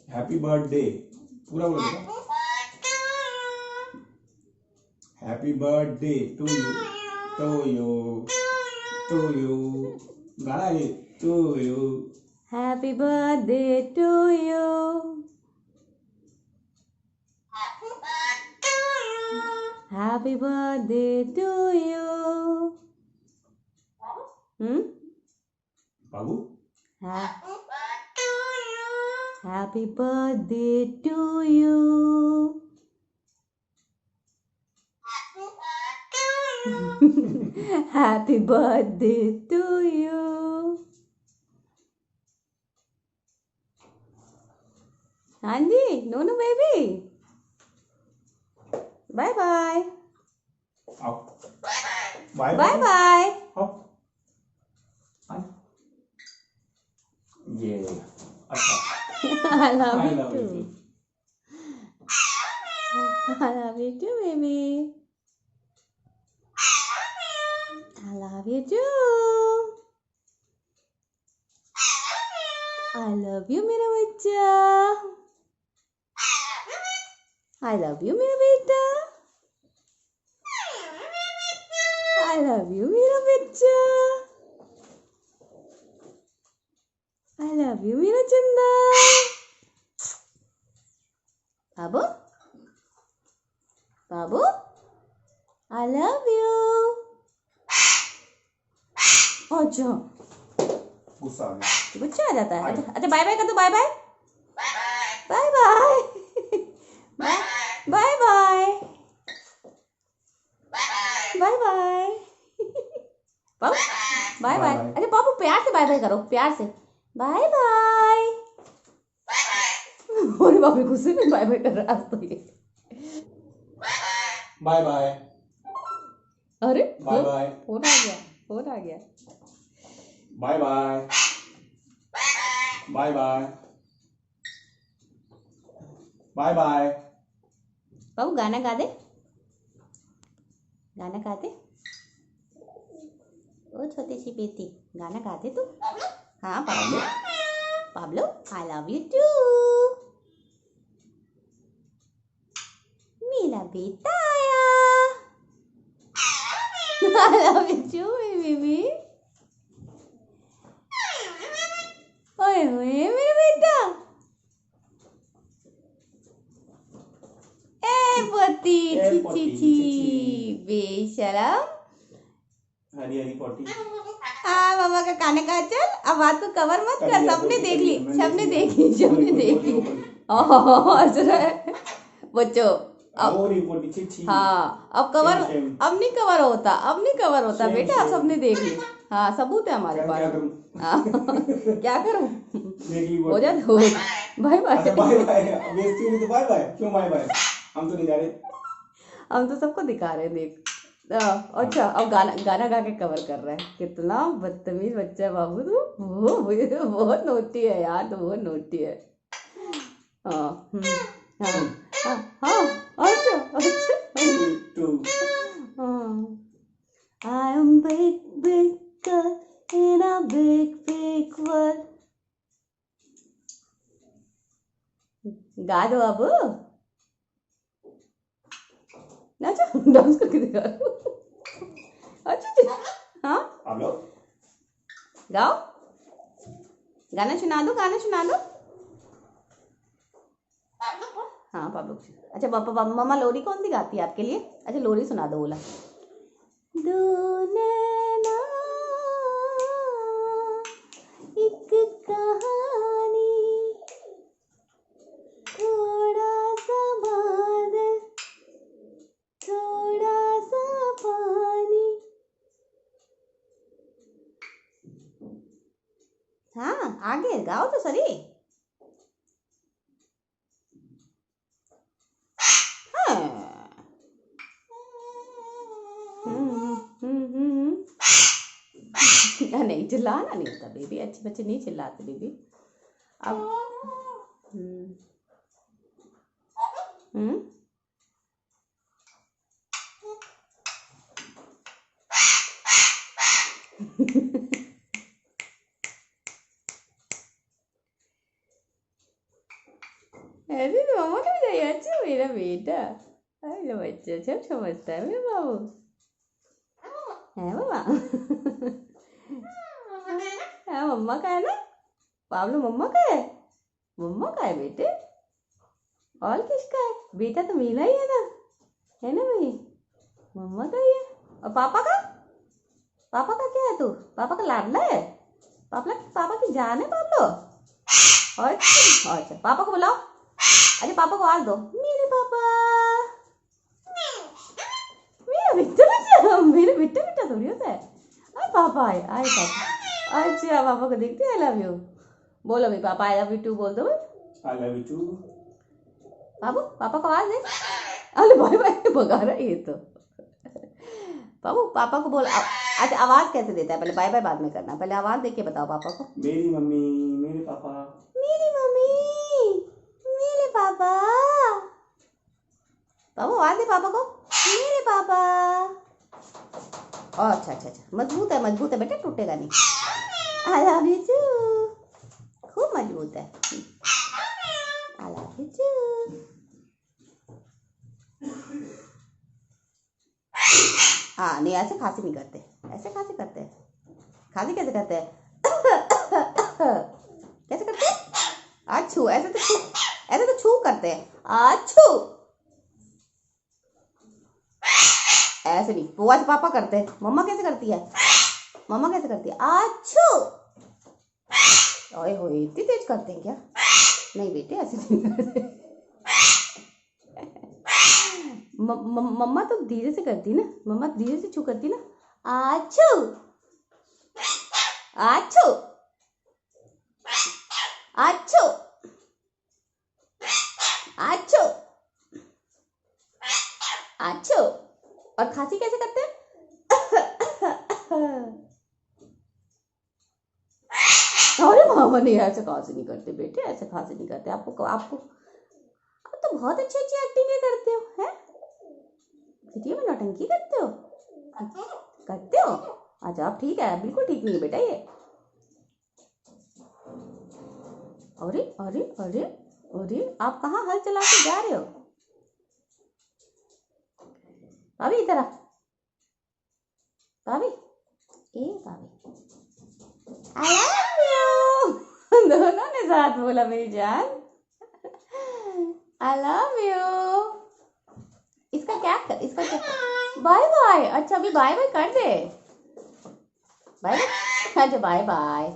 Happy birthday पूरा बोलो बेटा। Happy birthday to you to you to you गाना है to you. Happy birthday to you. Happy birthday to you. बाबू happy birthday to you. Happy birthday to you. हाँ जी Nonu baby bye bye आओ bye bye bye. आओ ये अच्छा I love I you love you too. too. I love you too, baby. I love you too. I love you, मेरा बच्चा. I love you, मेरा बेटा. I love you, मेरा बच्चा. I love you, मेरा चंदा. बाबू बाबू I love you. अच्छा गुस्सा आ गया। गुस्सा आ जाता है। अच्छा बाय बाय कर दो। Bye bye bye bye bye bye bye bye bye Papu bye bye. अच्छा पापू प्यार से बाय बाय करो प्यार से बाय बाय। और बाबू गुस्से में बाय बाय कर रहा है आज तो ये। बाय बाय अरे बाय बाय फोन आ गया फोन आ गया। Bye bye bye bye bye bye. बाबू गाना गा दे गाना गा दे। ओ छोटी सी बेटी गाना गा दे तू। हाँ Pablo Pablo I love you too मेरा बेटा आया। I love you too baby. ओए ओए मेरा बेटा ए पोती ची ची ची बेशरम। हरी हरी पोटी। हाँ मामा का खाने का चल अब बात को कवर मत कर। सबने देख ली सबने देख ली सबने देख ली। बच्चों हाँ अब कवर अब नहीं कवर होता अब नहीं कवर होता बेटा अब सबने देख ली। हाँ सबूत है हमारे पास। हाँ क्या करूँ हो जा हो बाय बाय बाय बाय बेइज्जती नहीं तो बाय बाय क्यों बाय बाय हम तो नहीं जा रहे। हम तो सबको दिखा रहे हैं देख। अच्छा अब गाना गाना गा के कवर कर रहा है। कितना बदतमीज बच्चा है बाबू तू। बहुत नोटी है यार तू बहुत नोटी है। हाँ हाँ हाँ हाँ अच्छा अच्छा I am big big girl in a big big world. गा दो अब नाचो डांस करके दिखा दो। अच्छा हाँ गाओ गाना सुना दो गाना सुना दो। हाँ पापा अच्छा पापा मम्मा लोरी कौन सी गाती है आपके लिए। अच्छा लोरी सुना दो बोला। दो नैना एक कहानी थोड़ा सा बादल थोड़ा सा पानी। हाँ आगे गाओ तो सही। नहीं चिल्लाना नहीं होता बेबी, अच्छे बच्चे नहीं चिल्लाते बेबी। अब हम्म ऐसे तो मम्मा को भी चाहिए। अच्छा मेरा बेटा, अरे बच्चा सब समझता है मेरा बाबू, है मामा। हाँ मम्मा का है ना, पाब्लो मम्मा का है, मम्मा का है बेटे, और किसका है? बेटा तो मेरा ही है ना भाई, मम्मा का ही है। और पापा का, पापा का क्या है तू? पापा का लाडला है, पापा की जान है पाब्लो। अच्छा अच्छा पापा को बुलाओ, अरे पापा को आवाज दो, मेरे पापा, मेरा बेटा बेटा, मेरे बेटा बेटा थोड़ी होता है। अरे पापा आए आए पापा, अच्छा पापा को देखते आई लव यू, बोलो भाई पापा आई लव यू टू बोल दो भाई, आई लव यू टू। बाबू पापा को आवाज दे। अरे भाई भाई भगा रहा है ये तो। बाबू पापा को बोल, अच्छा आवाज कैसे देता है? पहले बाय बाय बाद में करना, पहले आवाज देके बताओ पापा को। मेरी मम्मी, मेरे पापा, मेरी मम्मी, मेरे पापा। बाबू आवाज दे पापा को, मेरे पापा। अच्छा अच्छा अच्छा मजबूत है बेटा, टूटेगा नहीं। आई लव यू टू, खूब मजबूत है। I love you too. हाँ नहीं ऐसे खांसी नहीं करते, ऐसे खांसी करते हैं, खांसी कैसे करते हैं? कैसे करते हैं? आछू, ऐसे तो छू करते हैं, आछू, ऐसे नहीं। वो आज पापा करते हैं, मम्मा कैसे करती है? मम्मा कैसे करती है? आछू। ओए होए इतनी तेज करते हैं क्या? नहीं बेटे ऐसे नहीं करते। मम्मा तो धीरे से करती ना, मम्मा धीरे से छू करती ना। आछू आछू आछू आछू आछू। और खांसी कैसे करते हैं? अरे मामा नहीं ऐसे खांसी नहीं करते बेटे, ऐसे खांसी नहीं करते। आपको आपको आप तो बहुत अच्छी अच्छी एक्टिंग करते हो, हैं? वीडियो में नौटंकी करते हो, करते हो? अच्छा अब ठीक है, बिल्कुल ठीक नहीं है बेटा ये। अरे अरे अरे अरे आप कहाँ हल चला के जा रहे हो? भाभी इधर आ, भाभी, ए भाभी, आई लव यू। दोनों ने साथ बोला मेरी जान, आई लव यू। इसका क्या कर, इसका क्या, बाय बाय। अच्छा अभी बाय बाय कर दे, बाय बाय, अच्छा बाय बाय।